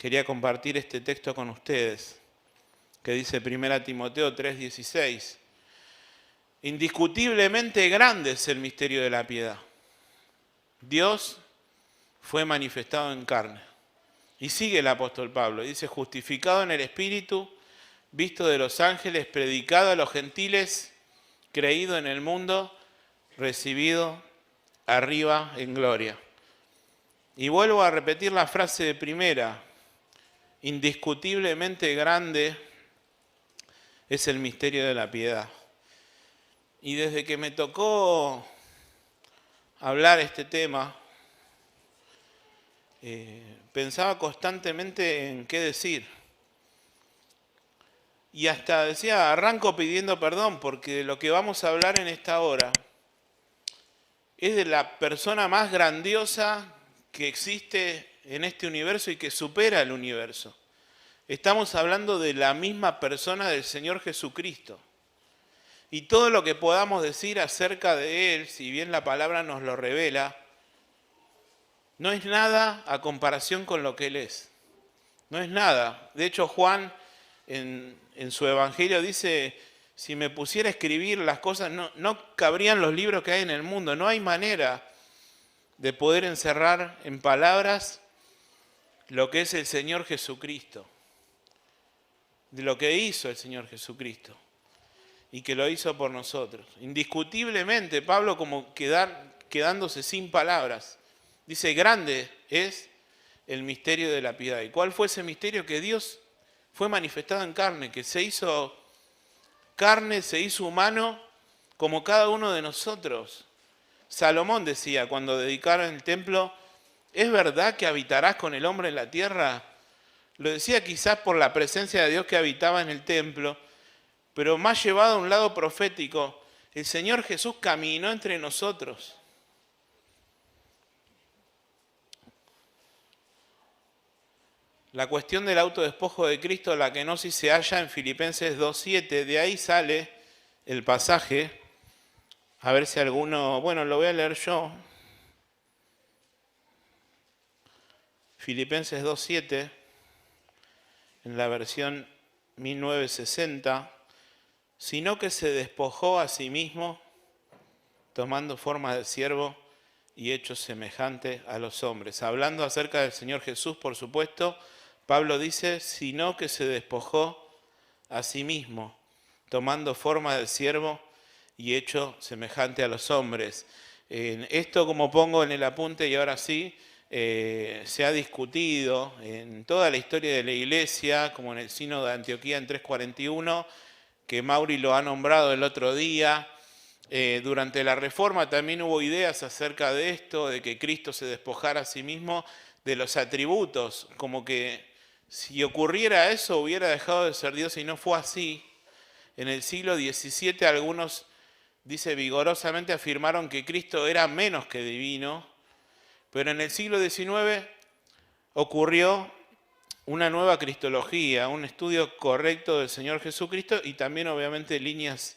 quería compartir este texto con ustedes, que dice 1 Timoteo 3:16. Indiscutiblemente grande es el misterio de la piedad. Dios fue manifestado en carne. Y sigue el apóstol Pablo, dice, justificado en el Espíritu, visto de los ángeles, predicado a los gentiles, creído en el mundo, recibido arriba en gloria. Y vuelvo a repetir la frase de primera, indiscutiblemente grande es el misterio de la piedad. Y desde que me tocó hablar este tema, pensaba constantemente en qué decir. Y hasta decía, arranco pidiendo perdón, porque lo que vamos a hablar en esta hora es de la persona más grandiosa que existe en este universo y que supera el universo. Estamos hablando de la misma persona del Señor Jesucristo. Y todo lo que podamos decir acerca de Él, si bien la palabra nos lo revela, no es nada a comparación con lo que Él es. No es nada. De hecho, Juan en su evangelio dice, si me pusiera a escribir las cosas, no cabrían los libros que hay en el mundo. No hay manera de poder encerrar en palabras lo que es el Señor Jesucristo, de lo que hizo el Señor Jesucristo y que lo hizo por nosotros. Indiscutiblemente, Pablo como quedándose sin palabras, dice, grande es el misterio de la piedad. ¿Y cuál fue ese misterio? Que Dios fue manifestado en carne, que se hizo carne, se hizo humano como cada uno de nosotros. Salomón decía cuando dedicaron el templo, ¿es verdad que habitarás con el hombre en la tierra? Lo decía quizás por la presencia de Dios que habitaba en el templo, pero más llevado a un lado profético, el Señor Jesús caminó entre nosotros. La cuestión del autodespojo de Cristo, la kenosis, se halla en Filipenses 2:7, de ahí sale el pasaje. A ver si alguno, bueno, lo voy a leer yo. Filipenses 2:7, en la versión 1960, sino que se despojó a sí mismo, tomando forma de siervo y hecho semejante a los hombres. Hablando acerca del Señor Jesús, por supuesto, Pablo dice, sino que se despojó a sí mismo, tomando forma de siervo y hecho semejante a los hombres. Esto, como pongo en el apunte, y ahora sí, se ha discutido en toda la historia de la Iglesia, como en el Sínodo de Antioquía en 341, que Mauri lo ha nombrado el otro día. Durante la Reforma también hubo ideas acerca de esto, de que Cristo se despojara a sí mismo de los atributos, como que si ocurriera eso hubiera dejado de ser Dios y no fue así. En el siglo XVII algunos, dice vigorosamente, afirmaron que Cristo era menos que divino, pero en el siglo XIX ocurrió una nueva cristología, un estudio correcto del Señor Jesucristo y también obviamente líneas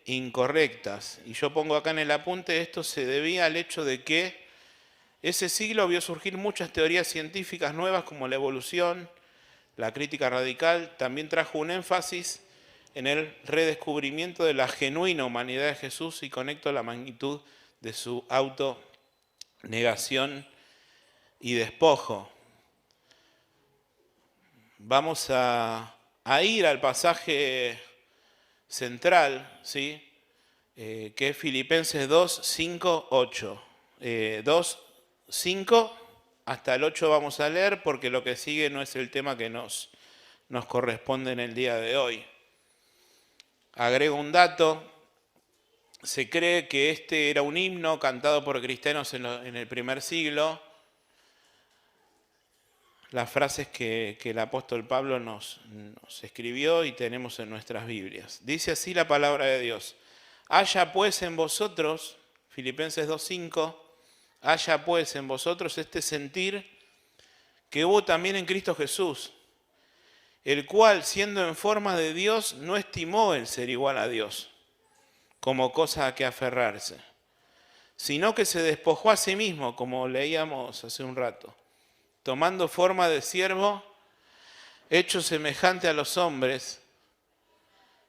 incorrectas. Y yo pongo acá en el apunte, esto se debía al hecho de que ese siglo vio surgir muchas teorías científicas nuevas como la evolución, la crítica radical, también trajo un énfasis en el redescubrimiento de la genuina humanidad de Jesús y conecto la magnitud de su autonegación y despojo. Vamos a ir al pasaje central, ¿sí? Que es Filipenses 2, 5, 8. 2, 5 hasta el 8 vamos a leer porque lo que sigue no es el tema que nos corresponde en el día de hoy. Agrego un dato. Se cree que este era un himno cantado por cristianos en el primer siglo. Las frases que el apóstol Pablo nos escribió y tenemos en nuestras Biblias. Dice así la palabra de Dios. Haya pues en vosotros, Filipenses 2:5, haya pues en vosotros este sentir que hubo también en Cristo Jesús, el cual, siendo en forma de Dios, no estimó el ser igual a Dios como cosa a que aferrarse, sino que se despojó a sí mismo, como leíamos hace un rato, tomando forma de siervo, hecho semejante a los hombres,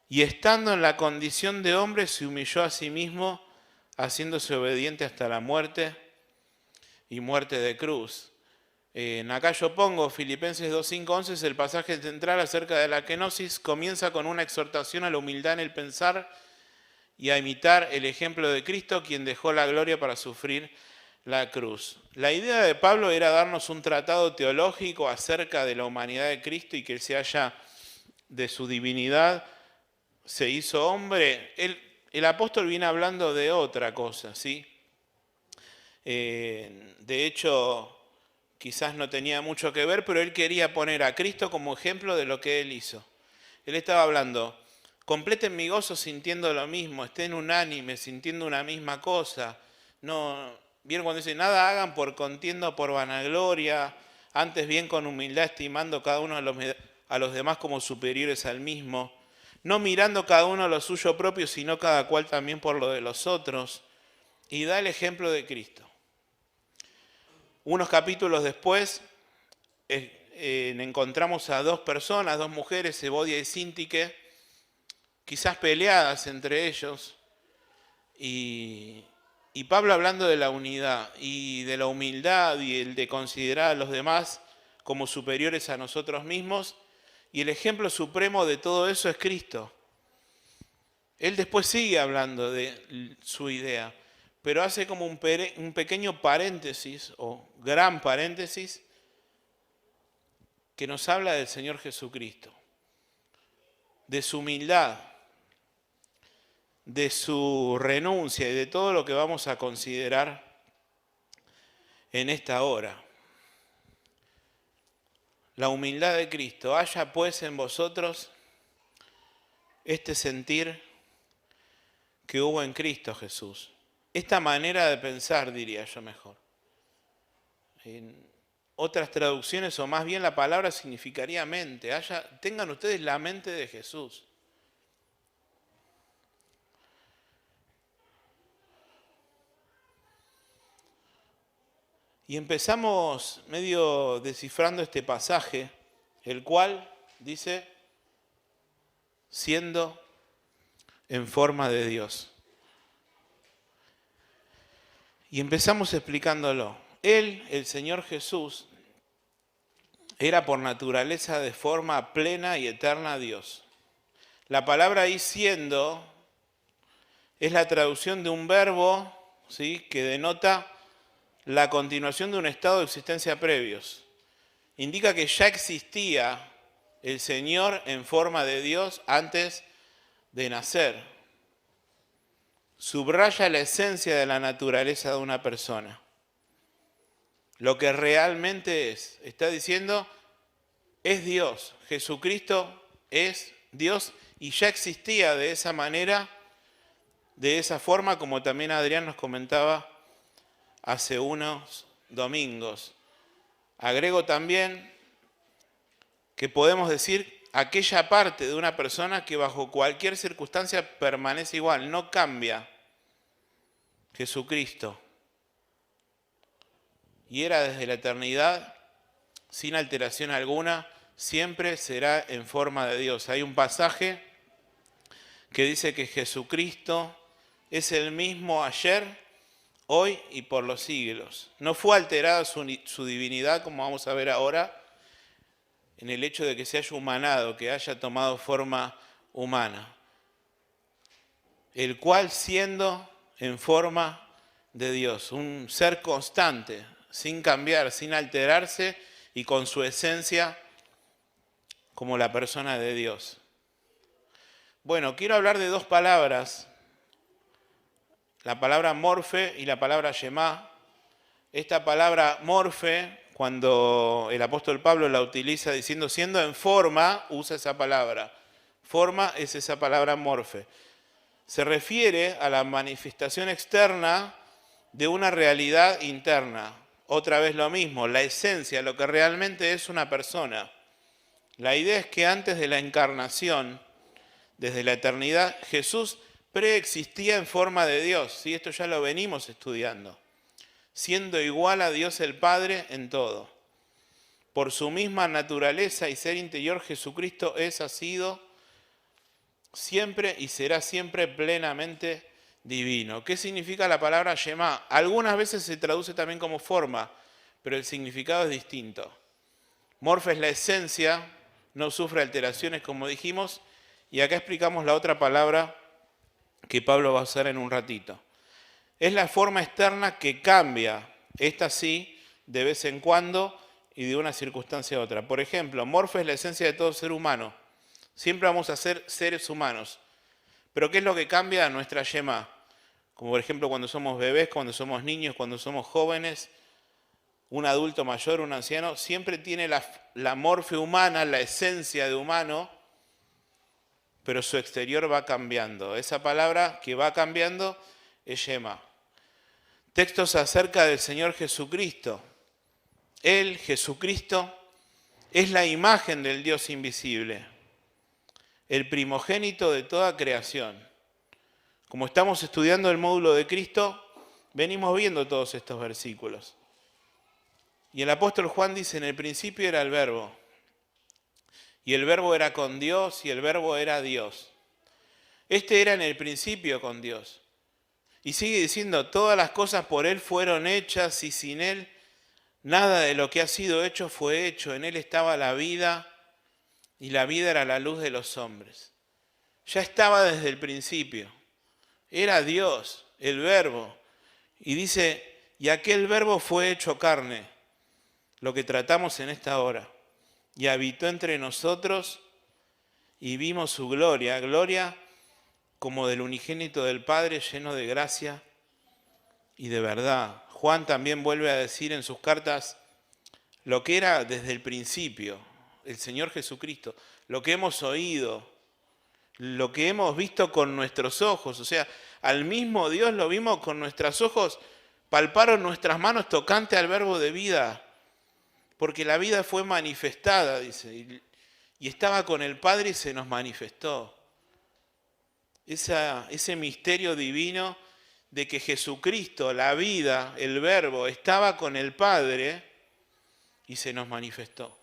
y estando en la condición de hombre, se humilló a sí mismo, haciéndose obediente hasta la muerte y muerte de cruz. Acá yo pongo Filipenses 2:5-11, es el pasaje central acerca de la kenosis. Comienza con una exhortación a la humildad en el pensar y a imitar el ejemplo de Cristo, quien dejó la gloria para sufrir la cruz. La idea de Pablo era darnos un tratado teológico acerca de la humanidad de Cristo y que se haya de su divinidad se hizo hombre. El apóstol viene hablando de otra cosa, ¿sí? De hecho, quizás no tenía mucho que ver, pero él quería poner a Cristo como ejemplo de lo que él hizo. Él estaba hablando, completen mi gozo sintiendo lo mismo, estén unánime, sintiendo una misma cosa. No, ¿vieron cuando dice, nada hagan por contienda o por vanagloria, antes bien con humildad estimando cada uno a los demás como superiores al mismo? No mirando cada uno lo suyo propio, sino cada cual también por lo de los otros. Y da el ejemplo de Cristo. Unos capítulos después encontramos a dos personas, dos mujeres, Evodia y Síntique, quizás peleadas entre ellos. Y Pablo hablando de la unidad y de la humildad y el de considerar a los demás como superiores a nosotros mismos. Y el ejemplo supremo de todo eso es Cristo. Él después sigue hablando de su idea, pero hace como un pequeño paréntesis o gran paréntesis que nos habla del Señor Jesucristo, de su humildad, de su renuncia y de todo lo que vamos a considerar en esta hora. La humildad de Cristo. Haya pues en vosotros este sentir que hubo en Cristo Jesús. Esta manera de pensar, diría yo mejor. En otras traducciones, o más bien la palabra significaría mente. Tengan ustedes la mente de Jesús. Y empezamos medio descifrando este pasaje, el cual dice, siendo en forma de Dios. Y empezamos explicándolo. Él, el Señor Jesús, era por naturaleza de forma plena y eterna Dios. La palabra ahí siendo es la traducción de un verbo, ¿sí?, que denota la continuación de un estado de existencia previos. Indica que ya existía el Señor en forma de Dios antes de nacer. Subraya la esencia de la naturaleza de una persona. Lo que realmente es. Está diciendo, es Dios. Jesucristo es Dios y ya existía de esa manera, de esa forma, como también Adrián nos comentaba hace unos domingos. Agrego también que podemos decir aquella parte de una persona que bajo cualquier circunstancia permanece igual, no cambia. Jesucristo. Y era desde la eternidad, sin alteración alguna, siempre será en forma de Dios. Hay un pasaje que dice que Jesucristo es el mismo ayer, hoy y por los siglos. No fue alterada su divinidad, como vamos a ver ahora, en el hecho de que se haya humanado, que haya tomado forma humana. El cual siendo en forma de Dios, un ser constante, sin cambiar, sin alterarse y con su esencia como la persona de Dios. Bueno, quiero hablar de dos palabras, la palabra morfe y la palabra yemá. Esta palabra morfe, cuando el apóstol Pablo la utiliza diciendo siendo en forma, usa esa palabra. Forma es esa palabra morfe. Se refiere a la manifestación externa de una realidad interna. Otra vez lo mismo, la esencia, lo que realmente es una persona. La idea es que antes de la encarnación, desde la eternidad, Jesús preexistía en forma de Dios. ¿Sí? Esto ya lo venimos estudiando. Siendo igual a Dios el Padre en todo. Por su misma naturaleza y ser interior, Jesucristo ha sido siempre y será siempre plenamente divino. ¿Qué significa la palabra Shema? Algunas veces se traduce también como forma, pero el significado es distinto. Morfe es la esencia, no sufre alteraciones como dijimos, y acá explicamos la otra palabra que Pablo va a usar en un ratito. Es la forma externa que cambia, esta sí, de vez en cuando y de una circunstancia a otra. Por ejemplo, morfe es la esencia de todo ser humano. Siempre vamos a ser seres humanos. Pero ¿qué es lo que cambia? Nuestra Shema. Como por ejemplo cuando somos bebés, cuando somos niños, cuando somos jóvenes, un adulto mayor, un anciano, siempre tiene la morfe humana, la esencia de humano, pero su exterior va cambiando. Esa palabra que va cambiando es Shema. Textos acerca del Señor Jesucristo. Él, Jesucristo, es la imagen del Dios invisible, el primogénito de toda creación. Como estamos estudiando el módulo de Cristo, venimos viendo todos estos versículos. Y el apóstol Juan dice, en el principio era el Verbo, y el Verbo era con Dios, y el Verbo era Dios. Este era en el principio con Dios. Y sigue diciendo, todas las cosas por Él fueron hechas, y sin Él nada de lo que ha sido hecho fue hecho. En Él estaba la vida, y la vida era la luz de los hombres. Ya estaba desde el principio. Era Dios, el Verbo. Y dice, y aquel Verbo fue hecho carne, lo que tratamos en esta hora, y habitó entre nosotros, y vimos su gloria, gloria como del unigénito del Padre, lleno de gracia y de verdad. Juan también vuelve a decir en sus cartas lo que era desde el principio, el Señor Jesucristo, lo que hemos oído, lo que hemos visto con nuestros ojos, o sea, al mismo Dios lo vimos con nuestros ojos, palparon nuestras manos tocante al verbo de vida, porque la vida fue manifestada, dice, y estaba con el Padre y se nos manifestó. Ese misterio divino de que Jesucristo, la vida, el verbo, estaba con el Padre y se nos manifestó.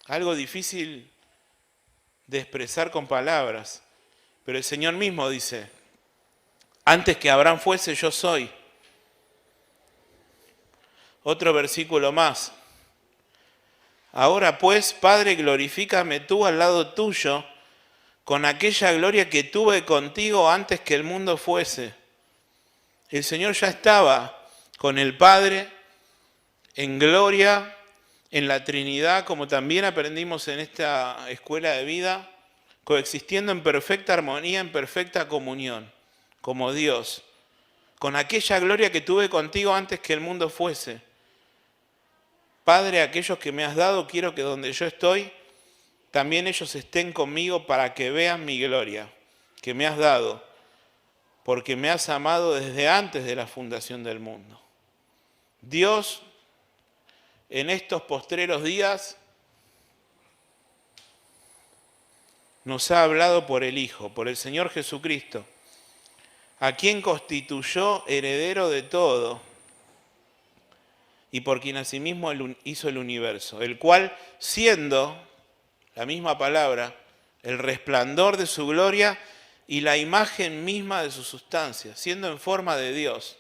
Algo difícil de expresar con palabras, pero el Señor mismo dice, antes que Abraham fuese, yo soy. Otro versículo más. Ahora pues, Padre, glorifícame tú al lado tuyo, con aquella gloria que tuve contigo antes que el mundo fuese. El Señor ya estaba con el Padre en gloria, en la Trinidad, como también aprendimos en esta escuela de vida, coexistiendo en perfecta armonía, en perfecta comunión, como Dios, con aquella gloria que tuve contigo antes que el mundo fuese. Padre, aquellos que me has dado, quiero que donde yo estoy, también ellos estén conmigo para que vean mi gloria, que me has dado, porque me has amado desde antes de la fundación del mundo. Dios, en estos postreros días, nos ha hablado por el Hijo, por el Señor Jesucristo, a quien constituyó heredero de todo y por quien asimismo hizo el universo, el cual, siendo la misma palabra, el resplandor de su gloria y la imagen misma de su sustancia, siendo en forma de Dios,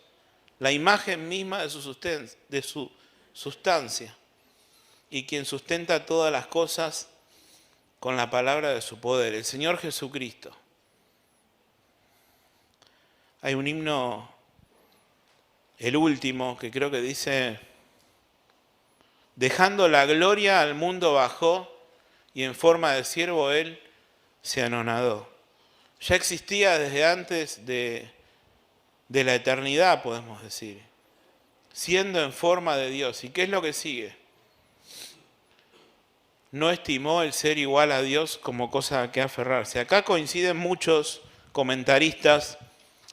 la imagen misma de su sustancia, y quien sustenta todas las cosas con la palabra de su poder, el Señor Jesucristo. Hay un himno, el último, que creo que dice, dejando la gloria al mundo bajó, y en forma de siervo él se anonadó. Ya existía desde antes de la eternidad, podemos decir, siendo en forma de Dios. ¿Y qué es lo que sigue? No estimó el ser igual a Dios como cosa a que aferrarse. Acá coinciden muchos comentaristas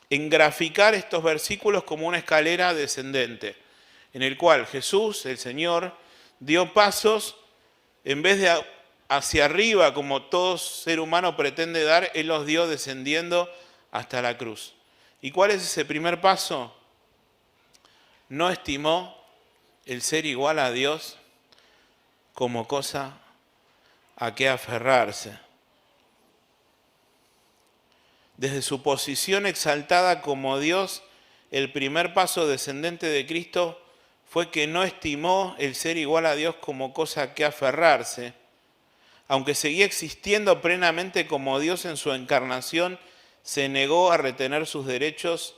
en graficar estos versículos como una escalera descendente, en el cual Jesús, el Señor, dio pasos en vez de hacia arriba, como todo ser humano pretende dar, Él los dio descendiendo hasta la cruz. ¿Y cuál es ese primer paso? No estimó el ser igual a Dios como cosa a qué aferrarse. Desde su posición exaltada como Dios, el primer paso descendente de Cristo fue que no estimó el ser igual a Dios como cosa a qué aferrarse. Aunque seguía existiendo plenamente como Dios en su encarnación, se negó a retener sus derechos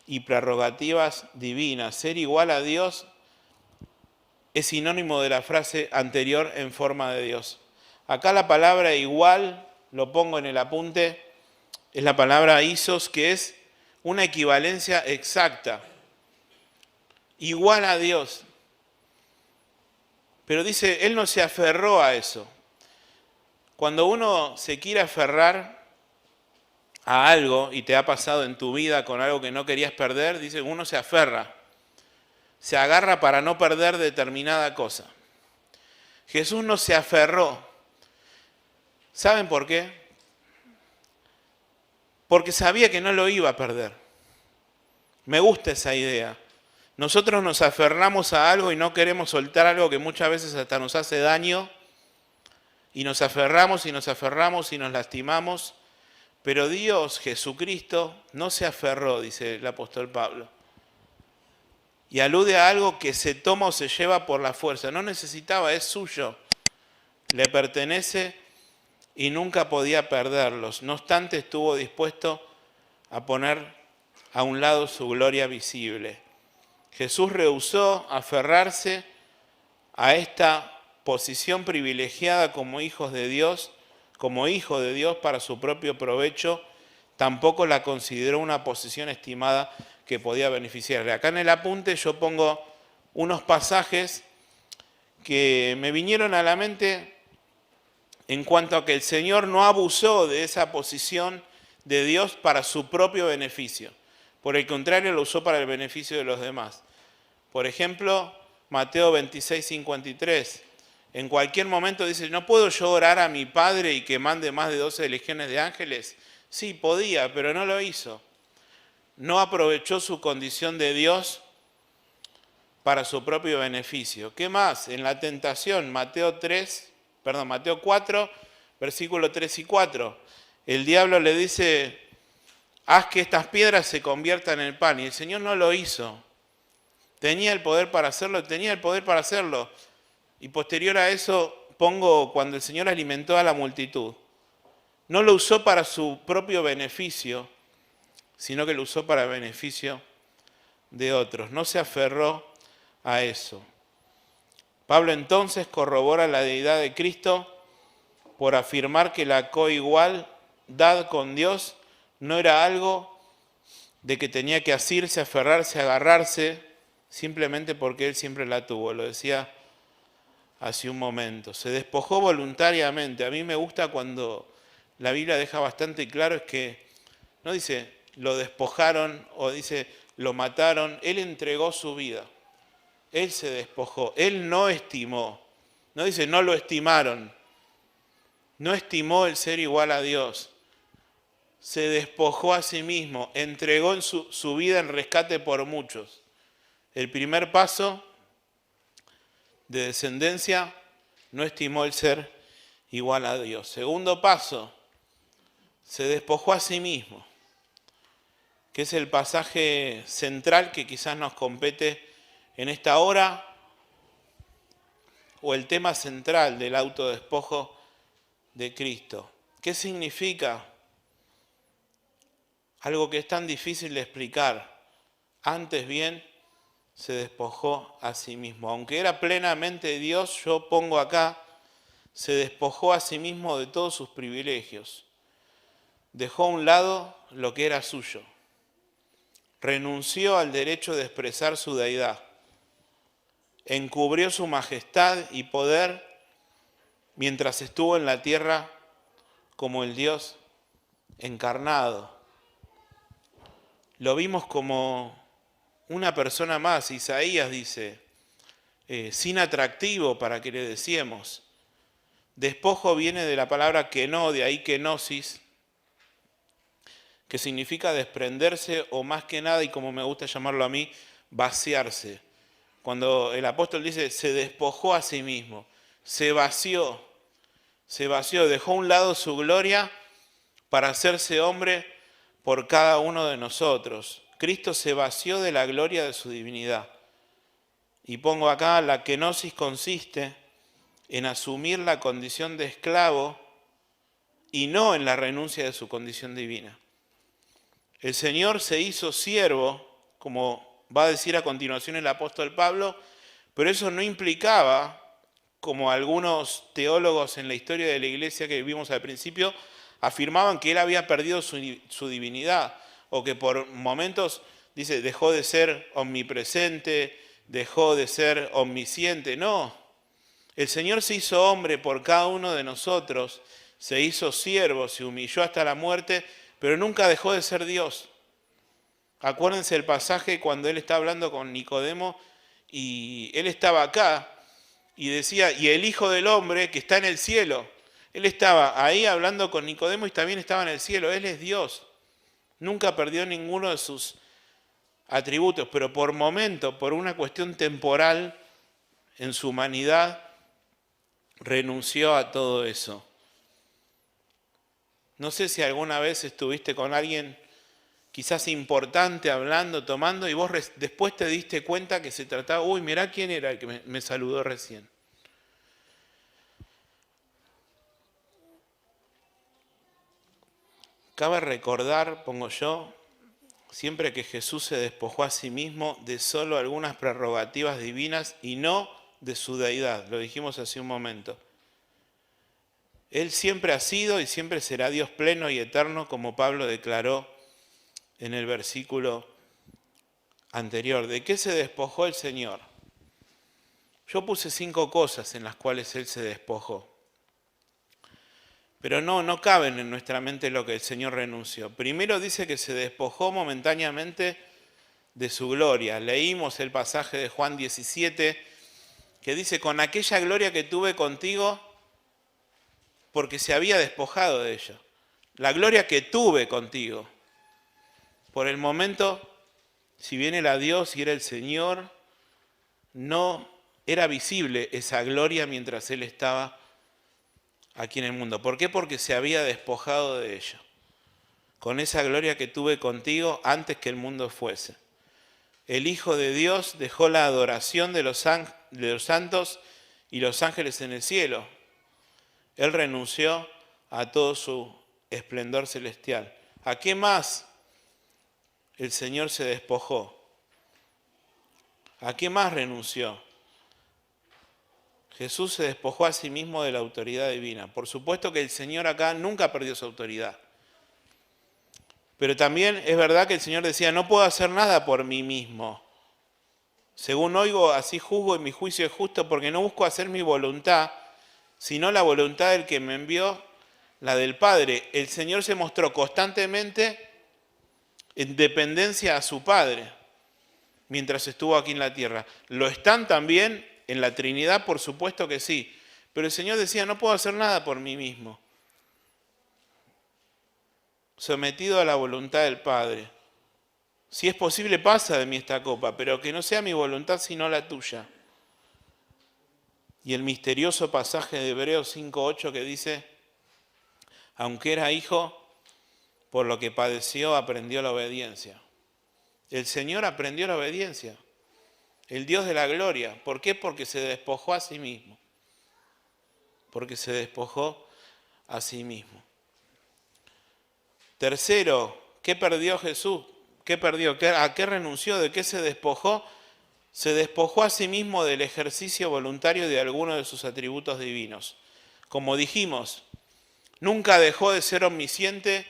y prerrogativas divinas. Ser igual a Dios es sinónimo de la frase anterior en forma de Dios. Acá la palabra igual, lo pongo en el apunte, es la palabra isos, que es una equivalencia exacta. Igual a Dios. Pero dice, él no se aferró a eso. Cuando uno se quiere aferrar a algo y te ha pasado en tu vida con algo que no querías perder, dice, uno se aferra. Se agarra para no perder determinada cosa. Jesús no se aferró. ¿Saben por qué? Porque sabía que no lo iba a perder. Me gusta esa idea. Nosotros nos aferramos a algo y no queremos soltar algo que muchas veces hasta nos hace daño, y nos aferramos y nos aferramos y nos lastimamos, pero Dios, Jesucristo, no se aferró, dice el apóstol Pablo. Y alude a algo que se toma o se lleva por la fuerza. No necesitaba, es suyo, le pertenece y nunca podía perderlos. No obstante, estuvo dispuesto a poner a un lado su gloria visible. Jesús rehusó aferrarse a esta posición privilegiada como hijos de Dios, como hijo de Dios para su propio provecho. Tampoco la consideró una posición estimada que podía beneficiarle. Acá en el apunte yo pongo unos pasajes que me vinieron a la mente en cuanto a que el Señor no abusó de esa posición de Dios para su propio beneficio. Por el contrario, lo usó para el beneficio de los demás. Por ejemplo, Mateo 26, 53. En cualquier momento dice, ¿no puedo yo orar a mi Padre y que mande más de 12 legiones de ángeles? Sí, podía, pero no lo hizo. No aprovechó su condición de Dios para su propio beneficio. ¿Qué más? En la tentación, Mateo 4, versículos 3 y 4. El diablo le dice, haz que estas piedras se conviertan en pan. Y el Señor no lo hizo. Tenía el poder para hacerlo. Y posterior a eso pongo cuando el Señor alimentó a la multitud. No lo usó para su propio beneficio, sino que lo usó para el beneficio de otros. No se aferró a eso. Pablo entonces corrobora la deidad de Cristo por afirmar que la coigualdad con Dios no era algo de que tenía que asirse, aferrarse, agarrarse, simplemente porque él siempre la tuvo. Lo decía hace un momento. Se despojó voluntariamente. A mí me gusta cuando la Biblia deja bastante claro, es que no dice lo despojaron o dice lo mataron. Él entregó su vida. Él se despojó. Él no estimó. No dice no lo estimaron. No estimó el ser igual a Dios. Se despojó a sí mismo. Entregó en su vida en rescate por muchos. El primer paso de descendencia, no estimó el ser igual a Dios. Segundo paso, se despojó a sí mismo, que es el pasaje central que quizás nos compete en esta hora, o el tema central del autodespojo de Cristo. ¿Qué significa? Algo que es tan difícil de explicar. Antes bien, se despojó a sí mismo. Aunque era plenamente Dios, yo pongo acá, se despojó a sí mismo de todos sus privilegios. Dejó a un lado lo que era suyo. Renunció al derecho de expresar su deidad. Encubrió su majestad y poder mientras estuvo en la tierra como el Dios encarnado. Lo vimos como una persona más. Isaías dice, sin atractivo para que le decíamos. Despojo viene de la palabra keno, de ahí kenosis, que significa desprenderse o más que nada, y como me gusta llamarlo a mí, vaciarse. Cuando el apóstol dice, se despojó a sí mismo. se vació, dejó a un lado su gloria para hacerse hombre por cada uno de nosotros. Cristo se vació de la gloria de su divinidad. Y pongo acá, la kenosis consiste en asumir la condición de esclavo y no en la renuncia de su condición divina. El Señor se hizo siervo, como va a decir a continuación el apóstol Pablo, pero eso no implicaba, como algunos teólogos en la historia de la iglesia que vimos al principio, afirmaban que él había perdido su divinidad, o que por momentos, dice, dejó de ser omnipresente, dejó de ser omnisciente. No, el Señor se hizo hombre por cada uno de nosotros, se hizo siervo, se humilló hasta la muerte, pero nunca dejó de ser Dios. Acuérdense el pasaje cuando él está hablando con Nicodemo y él estaba acá y decía, y el Hijo del Hombre que está en el cielo. Él estaba ahí hablando con Nicodemo y también estaba en el cielo. Él es Dios. Nunca perdió ninguno de sus atributos, pero por momento, por una cuestión temporal en su humanidad, renunció a todo eso. No sé si alguna vez estuviste con alguien quizás importante hablando, tomando, y vos después te diste cuenta que se trataba, uy, mirá quién era el que me saludó recién. Cabe recordar, pongo yo, siempre que Jesús se despojó a sí mismo de solo algunas prerrogativas divinas y no de su deidad, lo dijimos hace un momento. Él siempre ha sido y siempre será Dios pleno y eterno, como Pablo declaró en el versículo anterior. ¿De qué se despojó el Señor? Yo puse 5 cosas en las cuales Él se despojó. Pero no caben en nuestra mente lo que el Señor renunció. Primero dice que se despojó momentáneamente de su gloria. Leímos el pasaje de Juan 17 que dice, con aquella gloria que tuve contigo, porque se había despojado de ella. La gloria que tuve contigo. Por el momento, si bien era Dios y era el Señor, no era visible esa gloria mientras Él estaba aquí en el mundo. ¿Por qué? Porque se había despojado de ella. Con esa gloria que tuve contigo antes que el mundo fuese. El Hijo de Dios dejó la adoración de los santos y los ángeles en el cielo. Él renunció a todo su esplendor celestial. ¿A qué más el Señor se despojó? ¿A qué más renunció? Jesús se despojó a sí mismo de la autoridad divina. Por supuesto que el Señor acá nunca perdió su autoridad. Pero también es verdad que el Señor decía, no puedo hacer nada por mí mismo. Según oigo, así juzgo y mi juicio es justo porque no busco hacer mi voluntad, sino la voluntad del que me envió, la del Padre. El Señor se mostró constantemente en dependencia a su Padre mientras estuvo aquí en la tierra. Lo están también en la Trinidad, por supuesto que sí. Pero el Señor decía, no puedo hacer nada por mí mismo. Sometido a la voluntad del Padre. Si es posible, pasa de mí esta copa, pero que no sea mi voluntad sino la tuya. Y el misterioso pasaje de Hebreos 5:8 que dice, aunque era hijo, por lo que padeció aprendió la obediencia. El Señor aprendió la obediencia. El Dios de la gloria. ¿Por qué? Porque se despojó a sí mismo. Porque se despojó a sí mismo. Tercero, ¿qué perdió Jesús? ¿Qué perdió? ¿A qué renunció? ¿De qué se despojó? Se despojó a sí mismo del ejercicio voluntario de alguno de sus atributos divinos. Como dijimos, nunca dejó de ser omnisciente,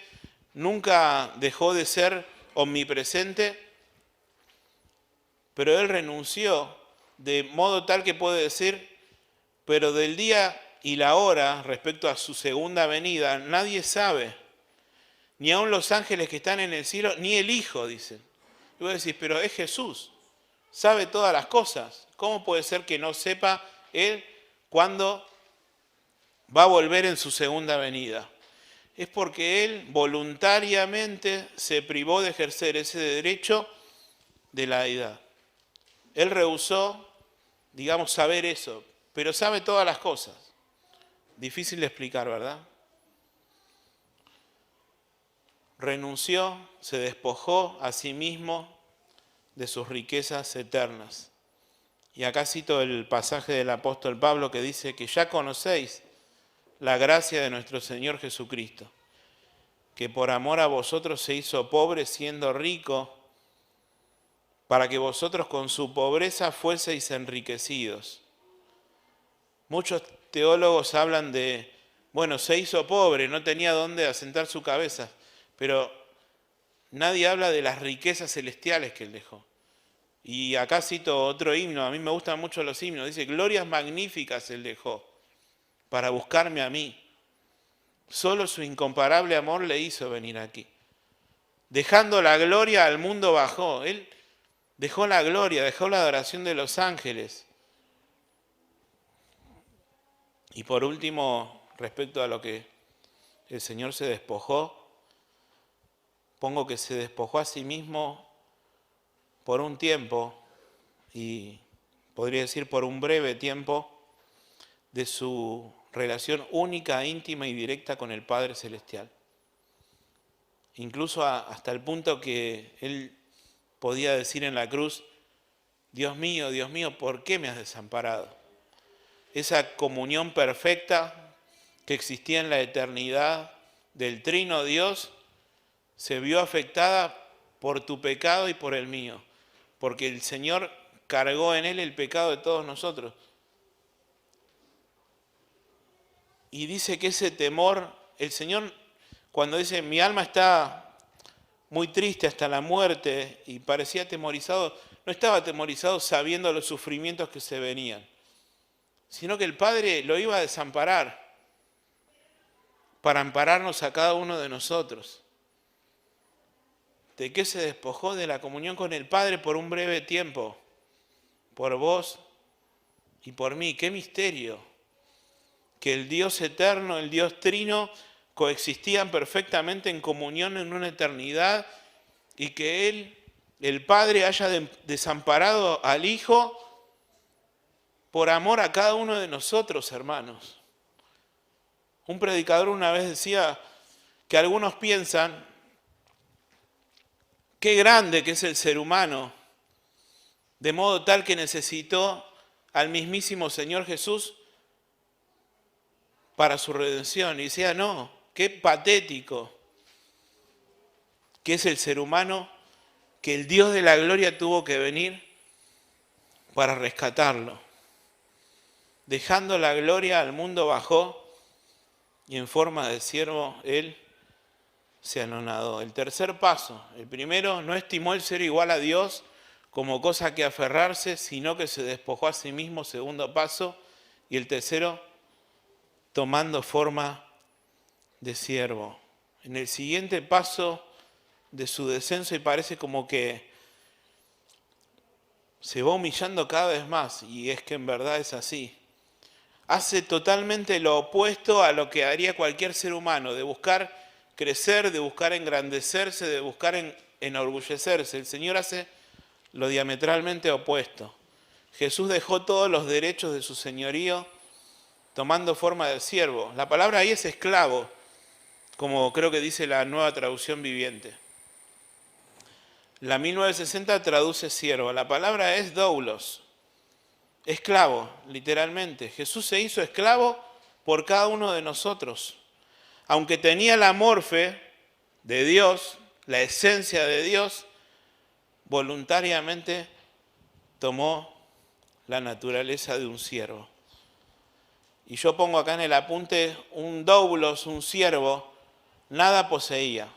nunca dejó de ser omnipresente, pero Él renunció de modo tal que puede decir, pero del día y la hora respecto a su segunda venida, nadie sabe. Ni aun los ángeles que están en el cielo, ni el Hijo, dicen. Y vos decís, pero es Jesús, sabe todas las cosas. ¿Cómo puede ser que no sepa Él cuándo va a volver en su segunda venida? Es porque Él voluntariamente se privó de ejercer ese derecho de la deidad. Él rehusó, digamos, saber eso. pero sabe todas las cosas. Difícil de explicar, ¿verdad? Renunció, se despojó a sí mismo de sus riquezas eternas. Y acá cito el pasaje del apóstol Pablo que dice que ya conocéis la gracia de nuestro Señor Jesucristo, que por amor a vosotros se hizo pobre siendo rico, para que vosotros con su pobreza fueseis enriquecidos. Muchos teólogos hablan de, bueno, se hizo pobre, no tenía dónde asentar su cabeza, pero nadie habla de las riquezas celestiales que él dejó. Y acá cito otro himno, a mí me gustan mucho los himnos, dice, glorias magníficas él dejó para buscarme a mí. Solo su incomparable amor le hizo venir aquí. Dejando la gloria al mundo bajó. Él dejó la gloria, dejó la adoración de los ángeles. Y por último, respecto a lo que el Señor se despojó, pongo que se despojó a sí mismo por un tiempo, y podría decir por un breve tiempo, de su relación única, íntima y directa con el Padre Celestial. Incluso hasta el punto que él podía decir en la cruz, Dios mío, ¿por qué me has desamparado? Esa comunión perfecta que existía en la eternidad del Trino Dios se vio afectada por tu pecado y por el mío, porque el Señor cargó en él el pecado de todos nosotros. Y dice que ese temor, el Señor, cuando dice, mi alma está muy triste hasta la muerte y parecía atemorizado, no estaba atemorizado sabiendo los sufrimientos que se venían, sino que el Padre lo iba a desamparar para ampararnos a cada uno de nosotros. ¿De qué se despojó? De la comunión con el Padre por un breve tiempo, por vos y por mí. ¡Qué misterio! Que el Dios eterno, el Dios trino, coexistían perfectamente en comunión en una eternidad y que Él, el Padre, haya desamparado al Hijo por amor a cada uno de nosotros, hermanos. Un predicador una vez decía que algunos piensan, qué grande que es el ser humano, de modo tal que necesitó al mismísimo Señor Jesús para su redención. Y decía, no, qué patético que es el ser humano, que el Dios de la gloria tuvo que venir para rescatarlo. Dejando la gloria al mundo bajó y en forma de siervo él se anonadó. El tercer paso, el primero, no estimó el ser igual a Dios como cosa que aferrarse, sino que se despojó a sí mismo, segundo paso. Y el tercero, tomando forma de siervo. En el siguiente paso de su descenso, y parece como que se va humillando cada vez más, y es que en verdad es así. Hace totalmente lo opuesto a lo que haría cualquier ser humano, de buscar crecer, de buscar engrandecerse, de buscar enorgullecerse. El Señor hace lo diametralmente opuesto. Jesús dejó todos los derechos de su señorío, tomando forma de siervo. La palabra ahí es esclavo, como creo que dice la Nueva Traducción Viviente. La 1960 traduce siervo. La palabra es doulos, esclavo, literalmente. Jesús se hizo esclavo por cada uno de nosotros. Aunque tenía la morfe de Dios, la esencia de Dios, voluntariamente tomó la naturaleza de un siervo. Y yo pongo acá en el apunte, un doulos, un siervo, nada poseía,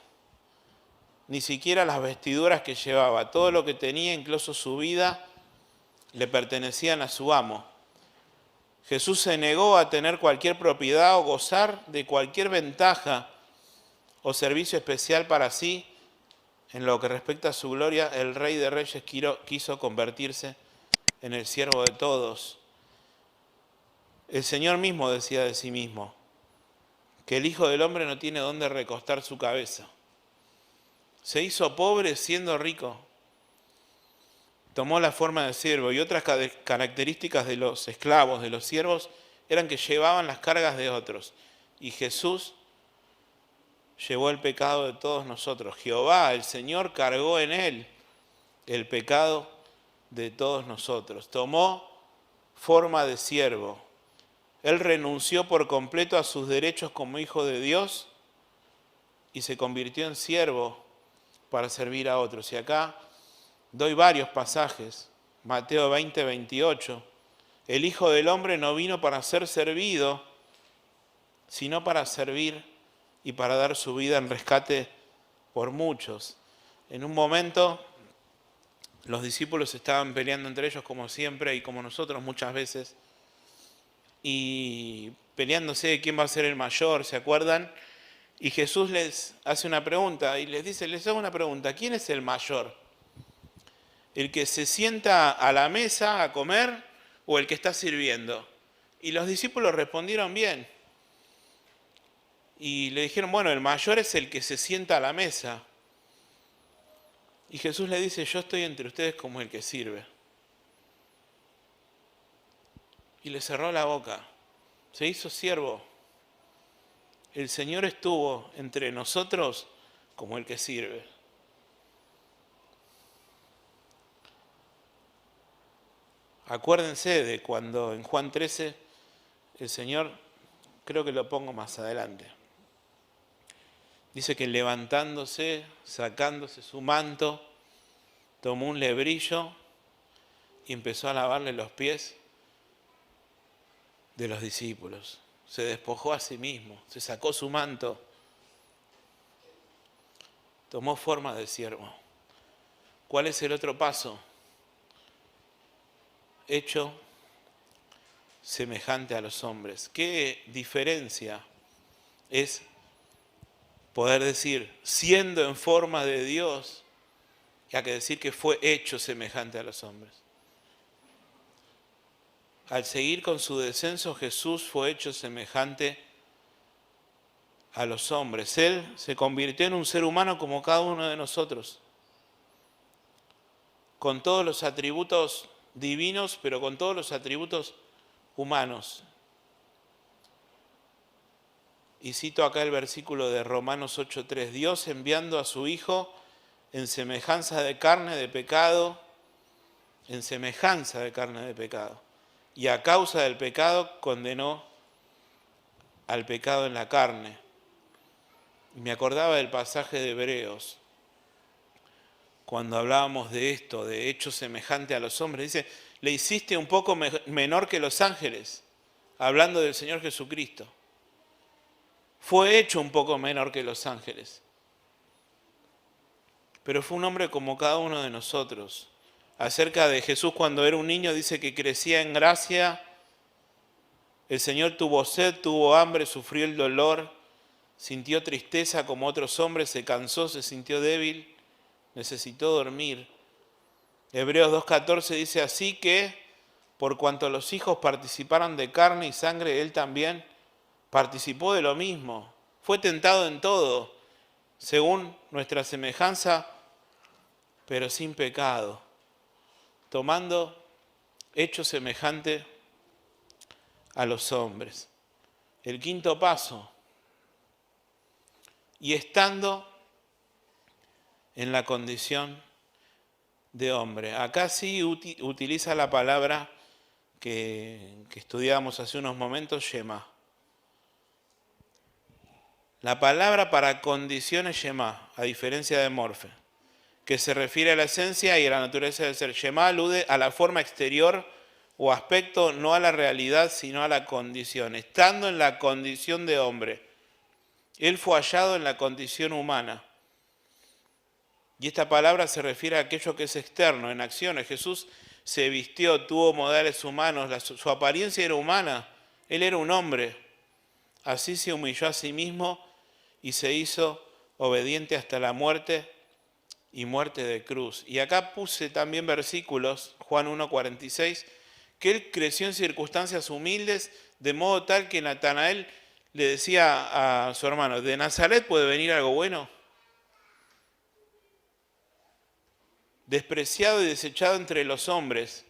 ni siquiera las vestiduras que llevaba. Todo lo que tenía, incluso su vida, le pertenecían a su amo. Jesús se negó a tener cualquier propiedad o gozar de cualquier ventaja o servicio especial para sí. En lo que respecta a su gloria, el Rey de Reyes quiso convertirse en el siervo de todos. El Señor mismo decía de sí mismo que el Hijo del Hombre no tiene dónde recostar su cabeza. Se hizo pobre siendo rico. tomó la forma de siervo, y otras características de los esclavos, de los siervos, eran que llevaban las cargas de otros. Y Jesús llevó el pecado de todos nosotros. Jehová, el Señor, cargó en él el pecado de todos nosotros. Tomó forma de siervo. Él renunció por completo a sus derechos como hijo de Dios y se convirtió en siervo para servir a otros. Y acá doy varios pasajes. Mateo 20, 28. El Hijo del Hombre no vino para ser servido, sino para servir y para dar su vida en rescate por muchos. En un momento, los discípulos estaban peleando entre ellos como siempre y como nosotros muchas veces, y peleándose de quién va a ser el mayor, ¿se acuerdan? Y Jesús les hace una pregunta y les dice, les hago una pregunta, ¿quién es el mayor? ¿El que se sienta a la mesa a comer o el que está sirviendo? Y los discípulos respondieron bien. Y le dijeron, bueno, el mayor es el que se sienta a la mesa. Y Jesús le dice, yo estoy entre ustedes como el que sirve. Y le cerró la boca. Se hizo siervo. El Señor estuvo entre nosotros como el que sirve. Acuérdense de cuando en Juan 13 el Señor, creo que lo pongo más adelante, dice que levantándose, sacándose su manto, tomó un lebrillo y empezó a lavarle los pies de los discípulos. Se despojó a sí mismo, se sacó su manto, tomó forma de siervo. ¿Cuál es el otro paso? Hecho semejante a los hombres. ¿Qué diferencia es poder decir, siendo en forma de Dios, y hay que decir que fue hecho semejante a los hombres? Al seguir con su descenso, Jesús fue hecho semejante a los hombres. Él se convirtió en un ser humano como cada uno de nosotros, con todos los atributos divinos, pero con todos los atributos humanos. Y cito acá el versículo de Romanos 8:3. Dios enviando a su Hijo en semejanza de carne de pecado, en semejanza de carne de pecado. Y a causa del pecado condenó al pecado en la carne. Y me acordaba del pasaje de Hebreos, cuando hablábamos de esto, de hecho semejante a los hombres. Dice, le hiciste un poco menor que los ángeles, hablando del Señor Jesucristo. Fue hecho un poco menor que los ángeles, pero fue un hombre como cada uno de nosotros. Acerca de Jesús cuando era un niño dice que crecía en gracia. El Señor tuvo sed, tuvo hambre, sufrió el dolor, sintió tristeza como otros hombres, se cansó, se sintió débil, necesitó dormir. Hebreos 2:14 dice así que, por cuanto los hijos participaron de carne y sangre, él también participó de lo mismo. Fue tentado en todo, según nuestra semejanza, pero sin pecado, tomando hecho semejante a los hombres. El quinto paso, y estando en la condición de hombre. Acá sí utiliza la palabra que estudiábamos hace unos momentos, Shema. La palabra para condición es Shema, a diferencia de Morfe, que se refiere a la esencia y a la naturaleza del ser. Shema alude a la forma exterior o aspecto, no a la realidad, sino a la condición. Estando en la condición de hombre, él fue hallado en la condición humana. Y esta palabra se refiere a aquello que es externo, en acciones. Jesús se vistió, tuvo modales humanos, su apariencia era humana, él era un hombre. Así se humilló a sí mismo y se hizo obediente hasta la muerte y muerte de cruz. Y acá puse también versículos, Juan 1:46, que él creció en circunstancias humildes, de modo tal que Natanael le decía a su hermano, ¿de Nazaret puede venir algo bueno? despreciado y desechado entre los hombres,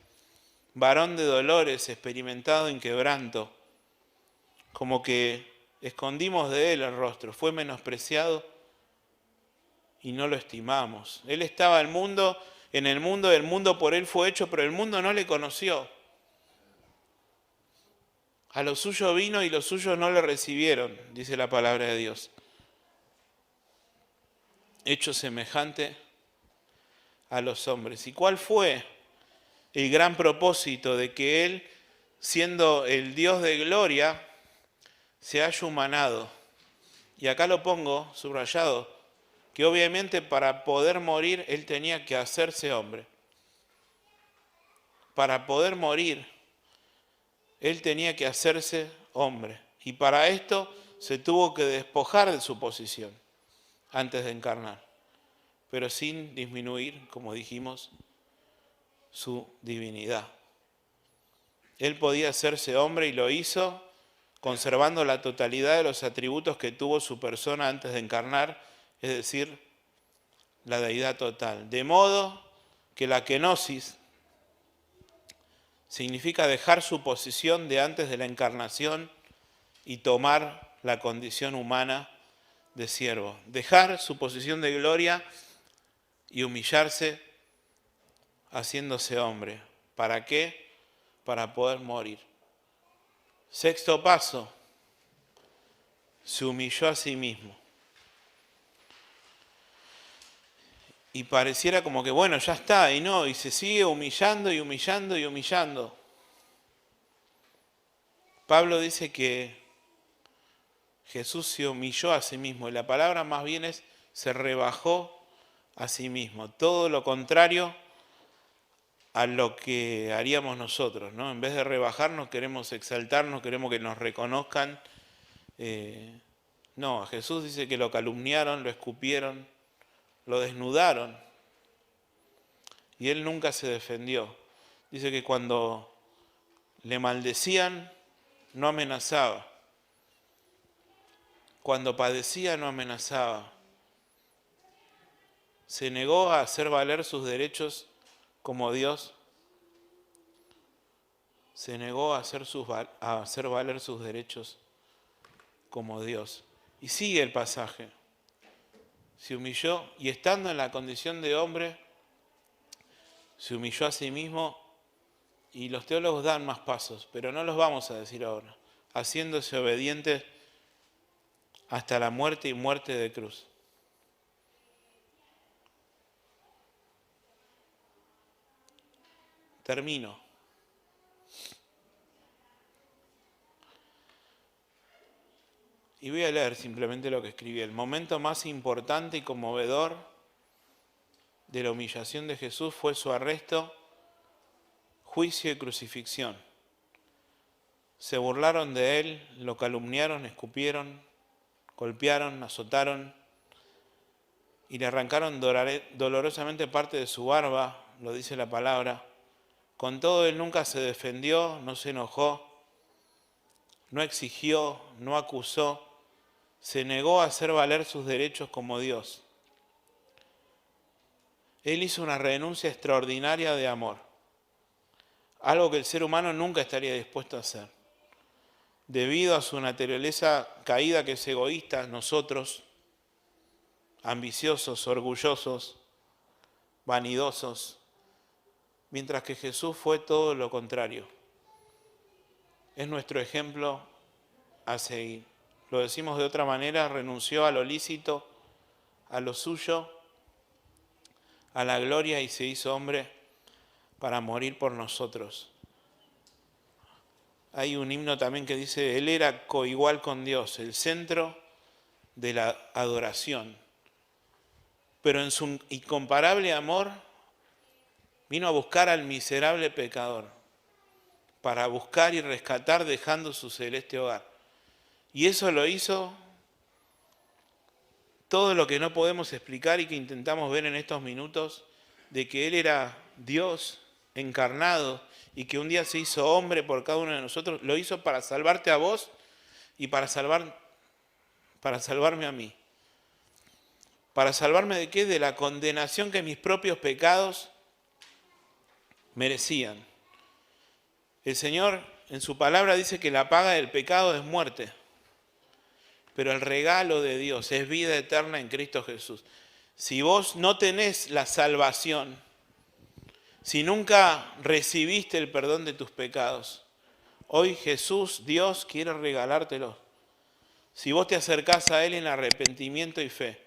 varón de dolores, experimentado en quebranto, como que escondimos de él el rostro, fue menospreciado y no lo estimamos. Él estaba en el mundo por él fue hecho, pero el mundo no le conoció. A lo suyo vino y los suyos no le recibieron, dice la palabra de Dios. Hecho semejante a los hombres. ¿Y cuál fue el gran propósito de que Él, siendo el Dios de gloria, se haya humanado? Y acá lo pongo subrayado, que obviamente para poder morir Él tenía que hacerse hombre. Para poder morir Él tenía que hacerse hombre. Y para esto se tuvo que despojar de su posición antes de encarnar, pero sin disminuir, como dijimos, su divinidad. Él podía hacerse hombre y lo hizo conservando la totalidad de los atributos que tuvo su persona antes de encarnar, es decir, la deidad total. De modo que la kenosis significa dejar su posición de antes de la encarnación y tomar la condición humana de siervo. Dejar su posición de gloria y humillarse haciéndose hombre. ¿Para qué? Para poder morir. Sexto paso, se humilló a sí mismo. Y pareciera como que bueno, ya está, y no, y se sigue humillando y humillando y humillando. Pablo dice que Jesús se humilló a sí mismo, y la palabra más bien es se rebajó a sí mismo. Todo lo contrario a lo que haríamos nosotros, ¿no? En vez de rebajarnos, queremos exaltarnos, queremos que nos reconozcan. No, a Jesús dice que lo calumniaron, lo escupieron, lo desnudaron, y él nunca se defendió. Dice que cuando le maldecían, no amenazaba. Cuando padecía, no amenazaba. Se negó a hacer valer sus derechos como Dios. Se negó a hacer valer sus derechos como Dios. Y sigue el pasaje. Se humilló y estando en la condición de hombre, se humilló a sí mismo, y los teólogos dan más pasos, pero no los vamos a decir ahora, haciéndose obediente hasta la muerte y muerte de cruz. Termino. Y voy a leer simplemente lo que escribí. El momento más importante y conmovedor de la humillación de Jesús fue su arresto, juicio y crucifixión. Se burlaron de él, lo calumniaron, escupieron, golpearon, azotaron y le arrancaron dolorosamente parte de su barba, lo dice la palabra. Con todo, él nunca se defendió, no se enojó, no exigió, no acusó, se negó a hacer valer sus derechos como Dios. Él hizo una renuncia extraordinaria de amor, algo que el ser humano nunca estaría dispuesto a hacer. Debido a su naturaleza caída, que es egoísta, nosotros, ambiciosos, orgullosos, vanidosos, mientras que Jesús fue todo lo contrario. Es nuestro ejemplo a seguir. Lo decimos de otra manera, renunció a lo lícito, a lo suyo, a la gloria, y se hizo hombre para morir por nosotros. Hay un himno también que dice, él era coigual con Dios, el centro de la adoración. Pero en su incomparable amor vino a buscar al miserable pecador, para buscar y rescatar dejando su celeste hogar. Y eso lo hizo todo lo que no podemos explicar y que intentamos ver en estos minutos, de que Él era Dios encarnado y que un día se hizo hombre por cada uno de nosotros. Lo hizo para salvarte a vos y para salvarme a mí. ¿Para salvarme de qué? De la condenación que mis propios pecados merecían. El Señor en su palabra dice que la paga del pecado es muerte, pero el regalo de Dios es vida eterna en Cristo Jesús. Si vos no tenés la salvación, si nunca recibiste el perdón de tus pecados, hoy Jesús, Dios, quiere regalártelo. Si vos te acercás a Él en arrepentimiento y fe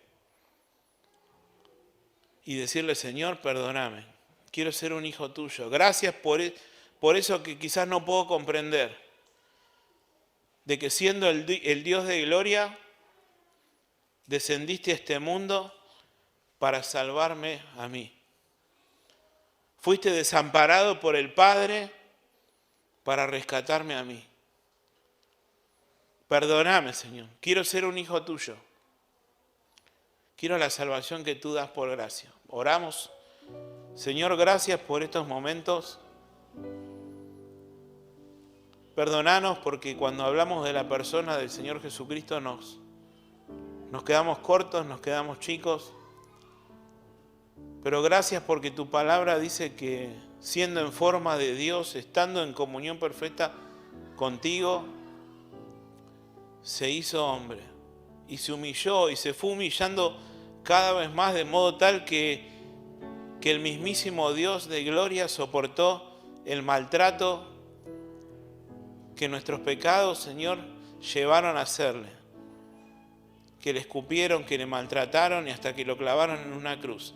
y decirle, Señor, perdóname, quiero ser un hijo tuyo. Gracias por eso que quizás no puedo comprender, de que siendo el Dios de gloria, descendiste a este mundo para salvarme a mí. Fuiste desamparado por el Padre para rescatarme a mí. Perdóname, Señor. Quiero ser un hijo tuyo. Quiero la salvación que tú das por gracia. Oramos. Señor, gracias por estos momentos. Perdónanos porque cuando hablamos de la persona del Señor Jesucristo nos quedamos cortos, nos quedamos chicos. Pero gracias porque tu palabra dice que siendo en forma de Dios, estando en comunión perfecta contigo, se hizo hombre y se humilló y se fue humillando cada vez más de modo tal que el mismísimo Dios de gloria soportó el maltrato que nuestros pecados, Señor, llevaron a hacerle. Que le escupieron, que le maltrataron y hasta que lo clavaron en una cruz.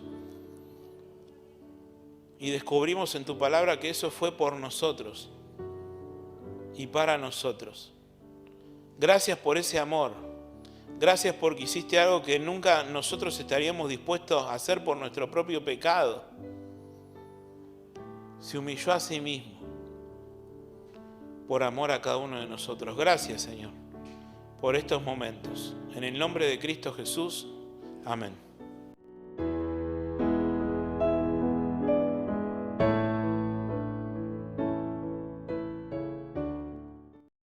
Y descubrimos en tu palabra que eso fue por nosotros y para nosotros. Gracias por ese amor. Gracias porque hiciste algo que nunca nosotros estaríamos dispuestos a hacer por nuestro propio pecado. Se humilló a sí mismo por amor a cada uno de nosotros. Gracias, Señor, por estos momentos. En el nombre de Cristo Jesús. Amén.